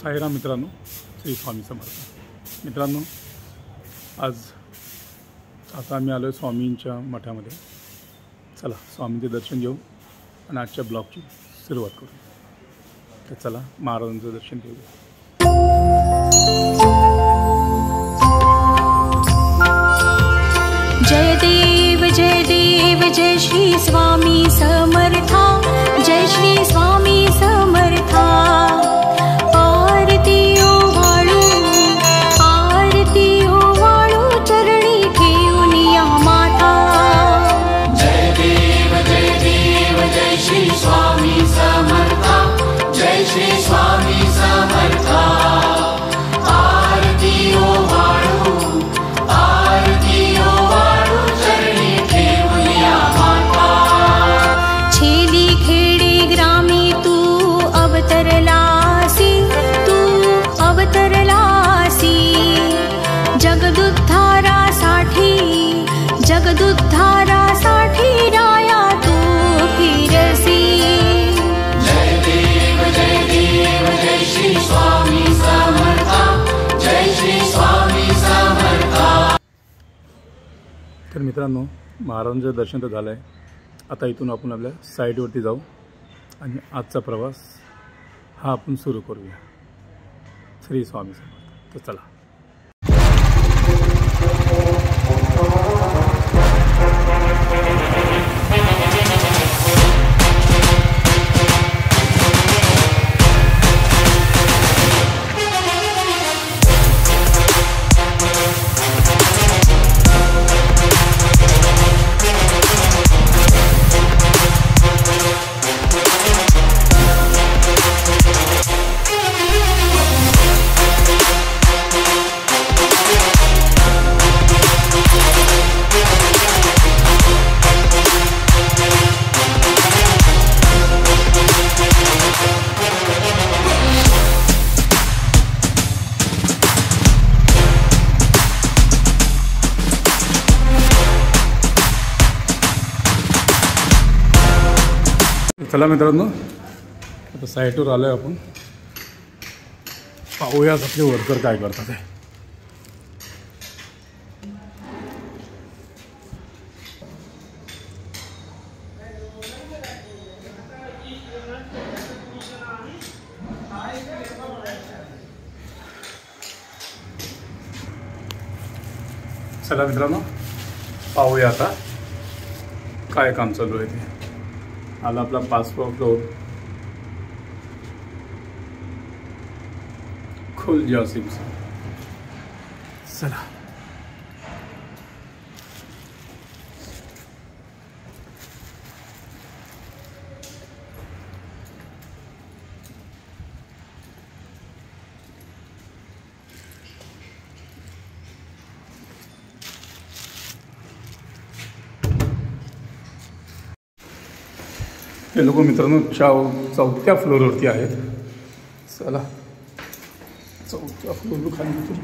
साईराम मित्रांनो, श्री स्वामी समर्थ मित्रांनो. आज आता आम्ही आलो आहे स्वामींच्या मठामध्ये. चला स्वामींचे दर्शन घेऊ आणि आजच्या ब्लॉगची सुरुवात करू. तर चला महाराजांचं दर्शन घेऊया. जय देव जय श्री स्वामी समर्था. जय श्री स्वामी समर्था. आरती ओवाळू चरणी ठेवून या माथा. जय देव जय श्री स्वामी समर्था. जय श्री स्वामी समर्था. आरती ओवाळू चरणी ठेवून या माता. छेली खेडे ग्रामी तू अवतरलासी. जगदुद्धारासाठी राया तू फिरसी. जय देव जय श्री स्वामी समर्था. जय श्री स्वामी समर्था. तर मित्रांनो, महाराजांचं दर्शन तर झालं आहे. आता इथून आपण आपल्या साईडवरती जाऊ आणि आजचा प्रवास हा आपण सुरू करूया. श्री स्वामी समर्थ. तर चला. चला मित्रांनो, आता साईटवर आलो आहे आपण. पाहूयाच आपले वर्कर काय करतात आहे. चला मित्रांनो, पाहूया आता काय काम चालू आहे ते. आला आपला 5वा फ्लोर. खुल जा सिमसा. चला. हे लोक मित्रांनो 4थ्या फ्लोअरवरती आहेत. चला 4थ्या फ्लोअरवर खाली उतरू.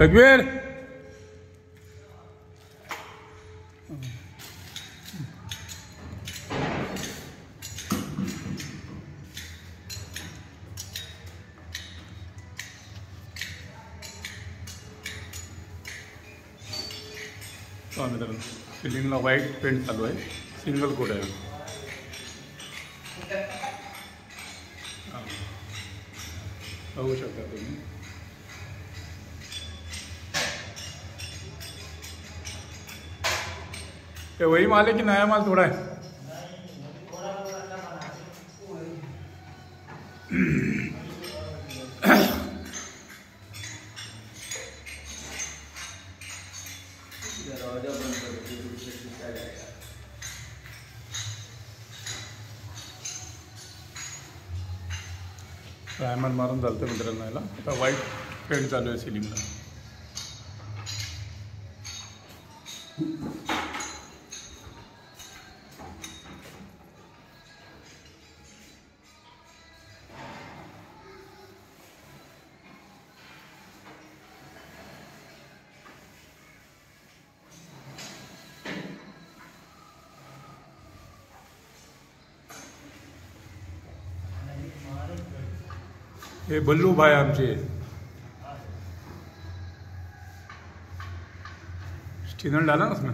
रघुवीर, मित्रांनो सिलिंगला व्हाईट पेंट चालू आहे. सिंगल कोट आहे. बघू शकता तुम्ही. ते वही माल आहे की नया माल थोडा आहे. प्रायमर मारून चालतं मित्रांनो. याला आता व्हाईट पेंट चालू आहे सिलिंगला. हे बल्लू भाई आमचे स्टीनर डाला ना उसमें।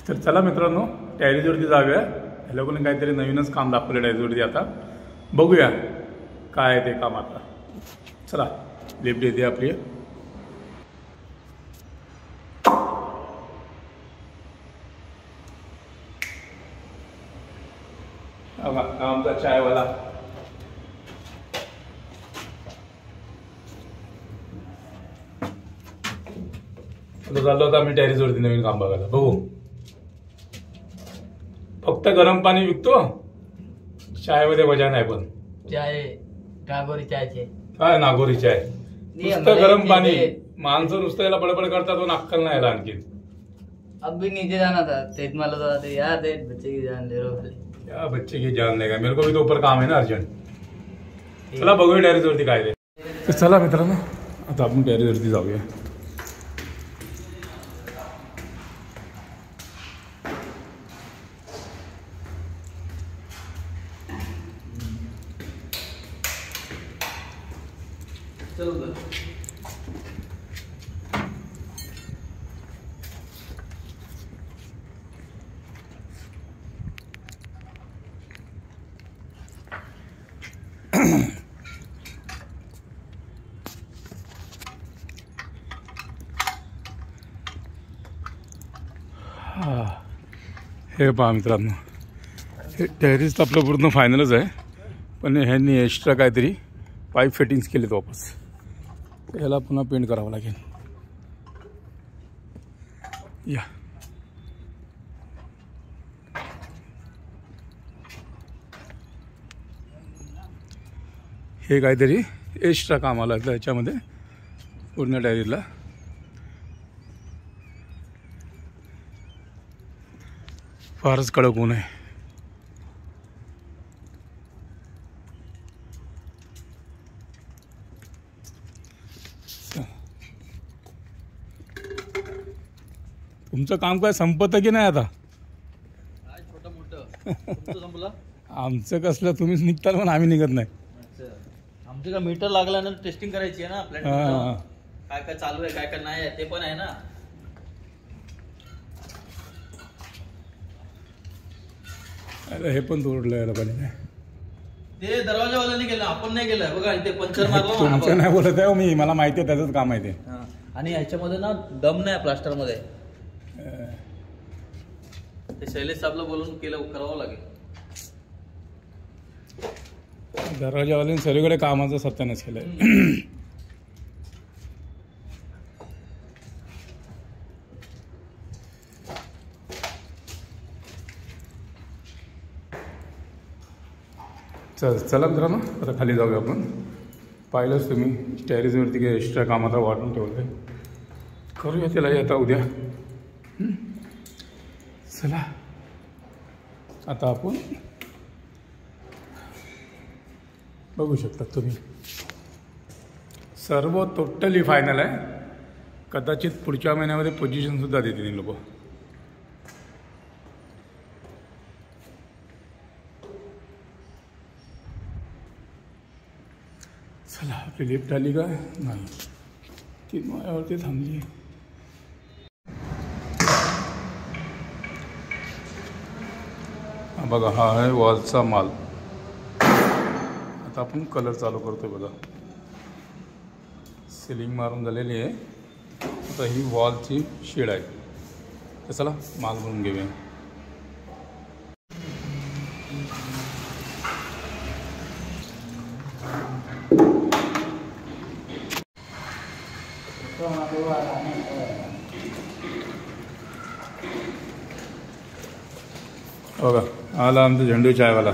तर चला मित्रांनो, टॅरेसवरती जाऊया। ह्या लोकांनी काहीतरी नवीनच काम दाखवलं टॅरेसवरती। आता बघूया काय आहे ते काम। आता चला, लिफ्ट येते आपली। आमचा चायवाला चाललो होता आम्ही टॅरेसवरती नवीन काम बघायला। बघू, फक्त गरम पाणी विकतो, चायमध्ये मजा नाही। पण चाय नागोरी चायचे काय नागोरी चाय, नुसतं गरम पाणी। माणसं नुसतं याला बडबड करतात, तो अक्कल नाही याला आणखी। अब भी नीचे जाना था, तेज माला तो याद है, बच्चे की जान ले रहे हो। क्या बच्चे की जान लेगा, मेरे को भी तो ऊपर काम है ना अर्जंट। चला बघूया टॅरेसवरती काय ते। तर चला मित्रांनो, आता आपण टॅरेसवरती जाऊया। हे पहा मित्रांनो, हे टॅरेस तर आपलं पूर्ण फायनलच आहे, पण ह्यांनी एक्स्ट्रा काहीतरी पाईप फिटिंग्स केलेत वापस। ह्याला पुन्हा पेंट करावं लागेल। या हे काहीतरी एक्स्ट्रा काम आलं त्याच्यामध्ये पूर्ण टॅरेसला। फारच कडक ऊन आहे। तुमचं काम काय संपत की नाही आता? छोटं मोठं संपलं आमचं कसलं, तुम्हीच निघताल पण आम्ही निघत नाही। आमचं का मीटर लागला ना, टेस्टिंग करायची आहे ना आपल्याला, काय काय चालू आहे काय काय नाही आहे ते पण आहे ना। अरे हे पण तोडलं याला पाहिजे। ते दरवाजावाल्याने केलं, आपण नाही केलं बघा। इथे पंचर मारलं। तुमचं नाही बोलत आहे मी, मला माहिती आहे त्याचंच काम आहे ते। आणि ह्याच्यामध्ये ना दम नाही प्लास्टर मध्ये, ते शैलेश साहेबला बोलून करावं लागेल। दरवाजावाल्याने सगळीकडे कामाचं सत्यानाश केलंय। चला मित्रांनो, आता खाली जाऊया आपण। पाहिलंच तुम्ही टॅरेसवरती काही एक्स्ट्रा काम आता वाढून ठेवलं आहे, करूया त्याला आता उद्या। चला आता आपण बघू शकता तुम्ही, सर्व टोटली फायनल आहे। कदाचित पुढच्या महिन्यामध्ये पोझिशनसुद्धा देतील हे लोक। चला, आपली लिफ्ट आली का नाही, ती मायावरती थांबली। बघा, हा आहे वॉलचा माल। आता आपण कलर चालू करतोय बघा। सिलिंग मारून झालेली आहे, आता ही वॉलची शेड आहे। तर चला माल भरून घेऊया। बघा, आला आमचा झेंडू चायवाला।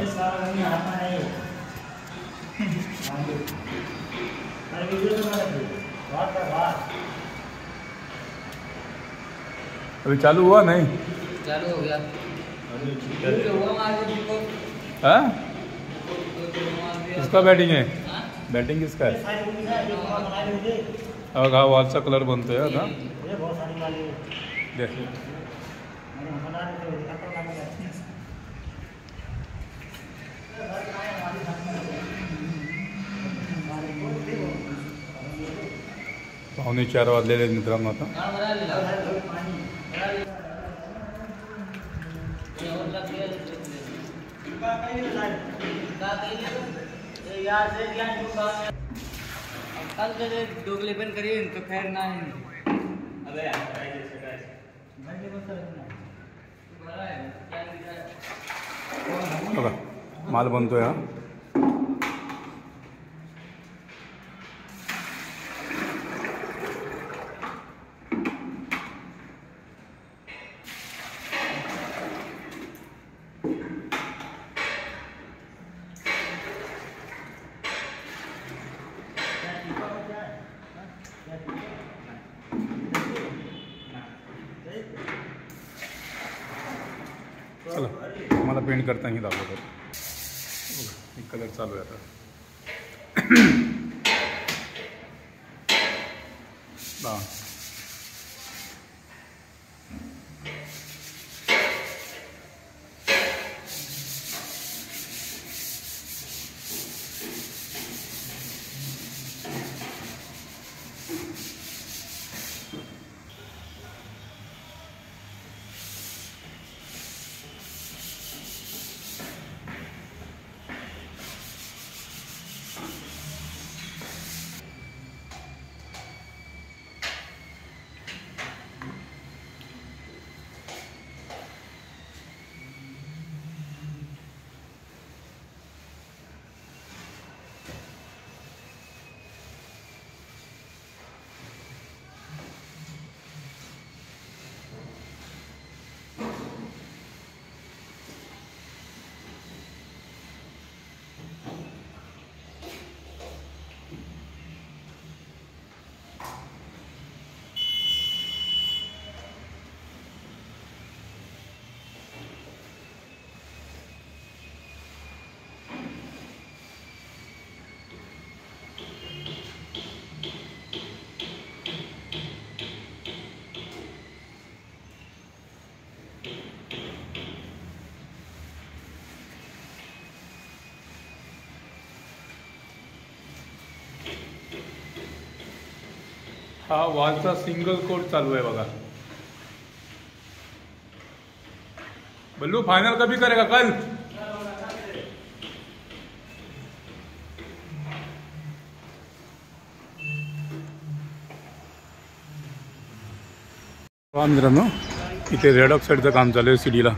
अभी चालू हुआ नहीं? चालू हो गया। हाँ किसका बैटिंग है बैटिंग किसका है और हा वॉलचा कलर बनतोय आता दे पावणे 4 वाजलेले आहेत मित्रांनो आता डोगले पण करीन तो खैर नाही बघा माल बनतोय हा चला मला पेंट करताना दाखवतो एक कलर चालू आहे आता हा वॉलचा सिंगल कोट चालू आहे बघा बल्लू फाइनल कभी करेगा कल मित्रांनो इथे रेड ऑक्साईडचं काम चालू आहे सीडीला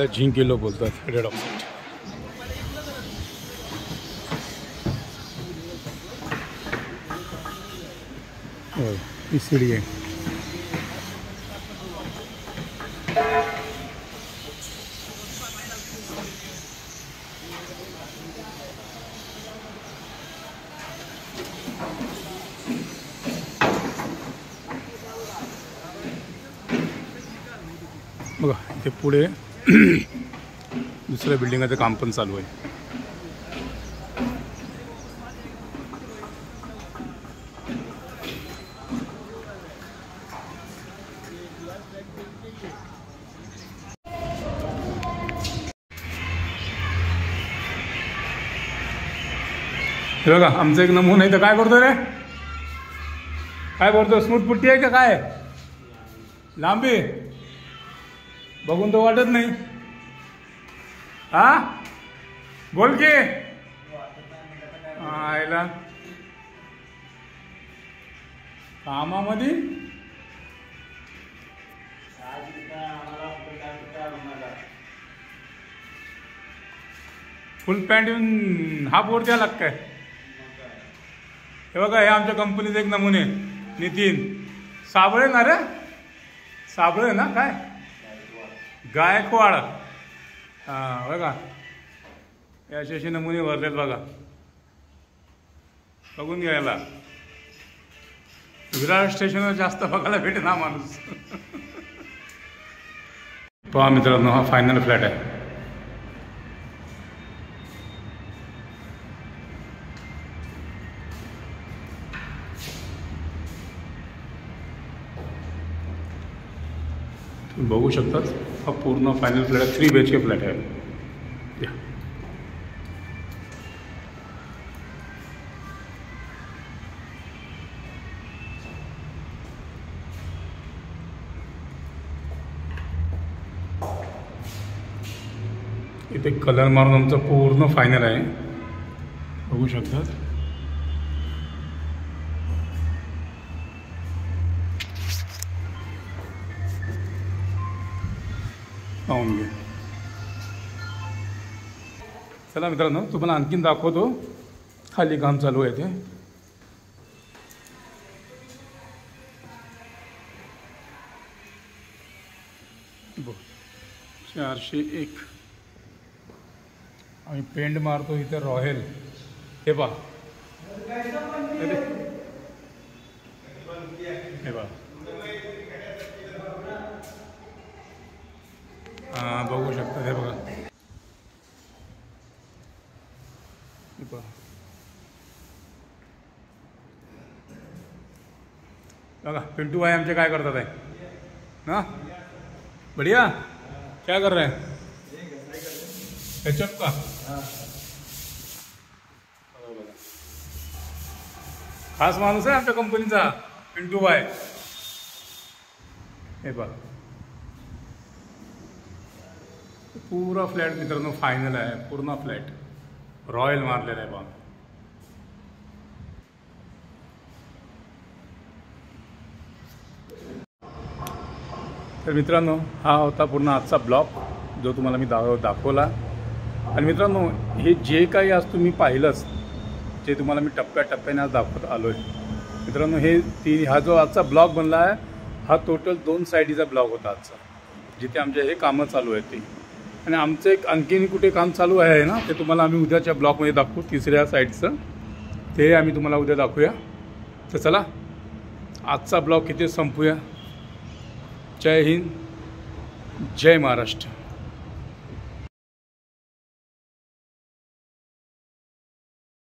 झिंक किलो बोलतात रेड ऑक्साईड ही सीडी आहे बघा इथे पुढे दुसऱ्या बिल्डिंगाचं काम पण चालू आहे हे बघा आमचा एक नमुना आहे तर काय करतो रे काय करतो स्मूथ पुट्टी आहे का काय लांबी बघून तो वाटत नाही हा बोल की आयला कामामध्ये फुल पॅन्ट येऊन हाफ वरती आला काय हे बघा हे आमच्या कंपनीचे एक नमुने नितीन साबळे ना रे साबळे ना काय गायकवाड हां बघा हे असे नमुने भरलेत बघा बघून घ्यायला. विरार स्टेशनवर जास्त बघायला भेटेल ना माणूस. पहा मित्रांनो, हा फायनल फ्लॅट आहे. तुम्ही बघू शकतात, हा पूर्ण फायनल फ्लॅट आहे. 3 BHK फ्लॅट आहे. या इथे कलर मारून आमचं पूर्ण फायनल आहे. बघू शकतात. पाहून घे. चला मित्रांनो, तुम्हाला आणखीन दाखवतो. खाली काम चालू आहे ते. 401 आम्ही पेंट मारतो इथे रॉयल. हे पहा, हे पहा. हां, बघू शकता. हे बघा, हे पहा. बघा पिंटू भाई आमचे काय करतात आहे ना. बढ़िया. क्या कर रहे हैं? केचप का. खास माणूस आहे आमच्या कंपनीचा पिंटू भाई. हे बघा, पूरा फ्लॅट मित्रांनो फायनल आहे. पूर्ण फ्लॅट रॉयल मारलेला आहे बघा. तर मित्रांनो, हा होता पूर्ण आजचा ब्लॉग जो तुम्हाला मी दाखवला. आणि मित्रांनो, हे जे काही आज तुम्ही पाहिलंच, जे तुम्हाला मी टप्प्याटप्प्याने आज दाखवत आलो आहे मित्रांनो, हा जो आजचा ब्लॉग बनला आहे, हा टोटल 2 साईडीचा ब्लॉग होता आजचा, जिथे आमचे हे कामं चालू आहेत ते. आणि आमचं एक आणखीन कुठे काम चालू आहे ना, ते तुम्हाला आम्ही उद्याच्या ब्लॉगमध्ये दाखवू. 3ऱ्या साईडचं ते आम्ही तुम्हाला उद्या दाखवूया. तर चला, आजचा ब्लॉग इथे संपूया. जय हिंद, जय महाराष्ट्र.